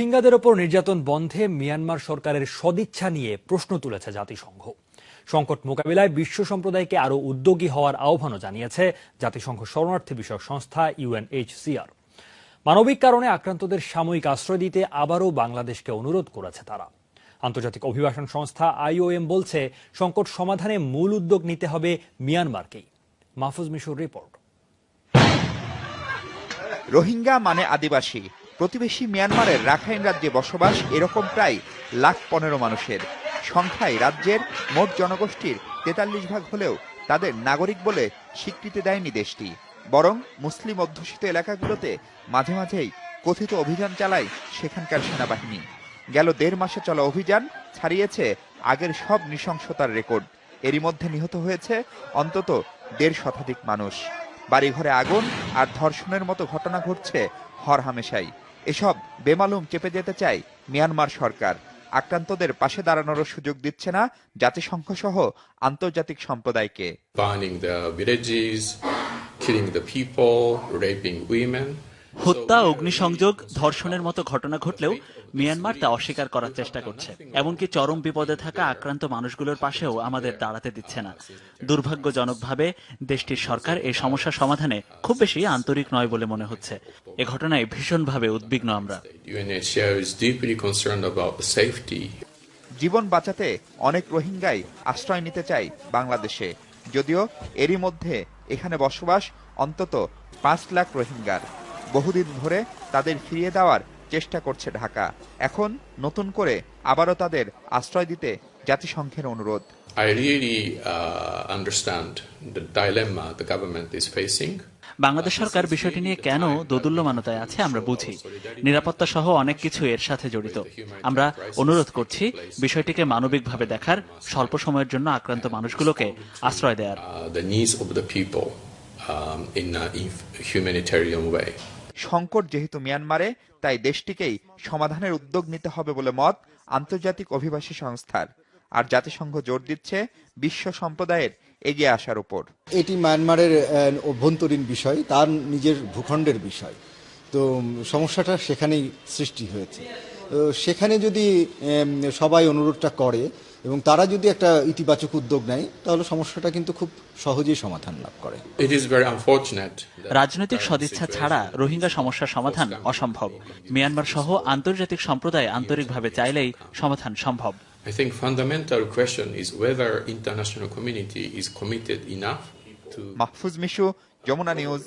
রোহিঙ্গাদের ওপর নির্যাতন বন্ধে মিয়ানমার সরকারের সদিচ্ছা নিয়ে প্রশ্ন তুলেছে জাতিসংঘ। সংকট মোকাবিলায় বিশ্ব সম্প্রদায়কে আরও উদ্যোগী হওয়ার আহ্বানও জানিয়েছে জাতিসংঘ শরণার্থী বিষয়ক সংস্থা UNHCR। মানবিক কারণে আক্রান্তদের সাময়িক আশ্রয় দিতে আবারও বাংলাদেশকে অনুরোধ করেছে তারা। আন্তর্জাতিক অভিবাসন সংস্থা IOM বলছে, সংকট সমাধানে মূল উদ্যোগ নিতে হবে মিয়ানমারকেই। মাহফুজ মিশুর রিপোর্ট। রোহিঙ্গা মানে আদিবাসী। প্রতিবেশী মিয়ানমারের রাখাইন রাজ্যে বসবাস এরকম প্রায় 1,15,000 মানুষের সংখ্যায় রাজ্যের মোট জনগোষ্ঠীর 43% হলেও তাদের নাগরিক বলে স্বীকৃতি দেয়নি দেশটি। বরং মুসলিম অধ্যুষিত এলাকাগুলোতে মাঝে মাঝেই কথিত অভিযান চালায় সেখানকার সেনাবাহিনী। গেল 1.5 মাসে চলা অভিযান ছাড়িয়েছে আগের সব নৃশংসতার রেকর্ড। এরই মধ্যে নিহত হয়েছে অন্তত 1.5 শতাধিক মানুষ। বাড়িঘরে আগুন আর ধর্ষণের মতো ঘটনা ঘটছে হরহামেশাই। এসব বেমালুম চেপে যেতে চায় মিয়ানমার সরকার। আক্রান্তদের পাশে দাঁড়ানোর সুযোগ দিচ্ছে না জাতিসংঘ সহ আন্তর্জাতিক সম্প্রদায়কে। হত্যা, অগ্নিসংযোগ, ধর্ষণের মতো ঘটনা ঘটলেও মিয়ানমার তা অস্বীকার করার চেষ্টা করছে। এমনকি চরম বিপদে থাকা আক্রান্ত মানুষগুলোর পাশেও আমাদের দাঁড়াতে দিচ্ছে না। দুর্ভাগ্যজনকভাবে দেশটির সরকার এই সমস্যা সমাধানে খুব বেশি আন্তরিক নয় বলে মনে হচ্ছে। এ ঘটনায় ভীষণভাবে উদ্বিগ্ন আমরা। জীবন বাঁচাতে অনেক রোহিঙ্গাই আশ্রয় নিতে চায় বাংলাদেশে, যদিও এরই মধ্যে এখানে বসবাস অন্তত 5 লাখ রোহিঙ্গার। বহুদিন ধরে তাদের ফিরিয়ে দেওয়ার চেষ্টা করছে ঢাকা। এখন নতুন করে আবারও তাদের আশ্রয় দিতে জাতিসংঘের অনুরোধ। বাংলাদেশ সরকার বিষয়টি নিয়ে কেন দোদুল্যমানতায় আছে আমরা বুঝি। নিরাপত্তা সহ অনেক কিছু এর সাথে জড়িত। আমরা অনুরোধ করছি বিষয়টিকে মানবিকভাবে দেখার, স্বল্প সময়ের জন্য আক্রান্ত মানুষগুলোকে আশ্রয় দেওয়ার। সংকট যেহেতু মিয়ানমারে, তাই দেশটিকেই সমাধানের উদ্যোগ নিতে হবে বলে মত আন্তর্জাতিক অভিবাসী সংস্থার। আর জাতিসংঘ জোর দিচ্ছে বিশ্ব সম্প্রদায়ের এগিয়ে আসার উপর। এটি মায়ানমারের অভ্যন্তরীণ বিষয়, তার নিজের ভূখণ্ডের বিষয়। তো সমস্যাটা সেখানেই সৃষ্টি হয়েছে। সেখানে যদি সবাই অনুরোধটা করে এবং তারা যদি একটা ইতিবাচক উদ্যোগ নেয়, তাহলে সমস্যাটা কিন্তু খুব সহজেই সমাধান লাভ করে। রাজনৈতিক সদিচ্ছা ছাড়া রোহিঙ্গা সমস্যার সমাধান অসম্ভব। মিয়ানমার সহ আন্তর্জাতিক সম্প্রদায় আন্তরিকভাবে চাইলেই সমাধান সম্ভব। I think fundamental question is whether international community is committed enough to Mahfuz Mishu, Jamuna news.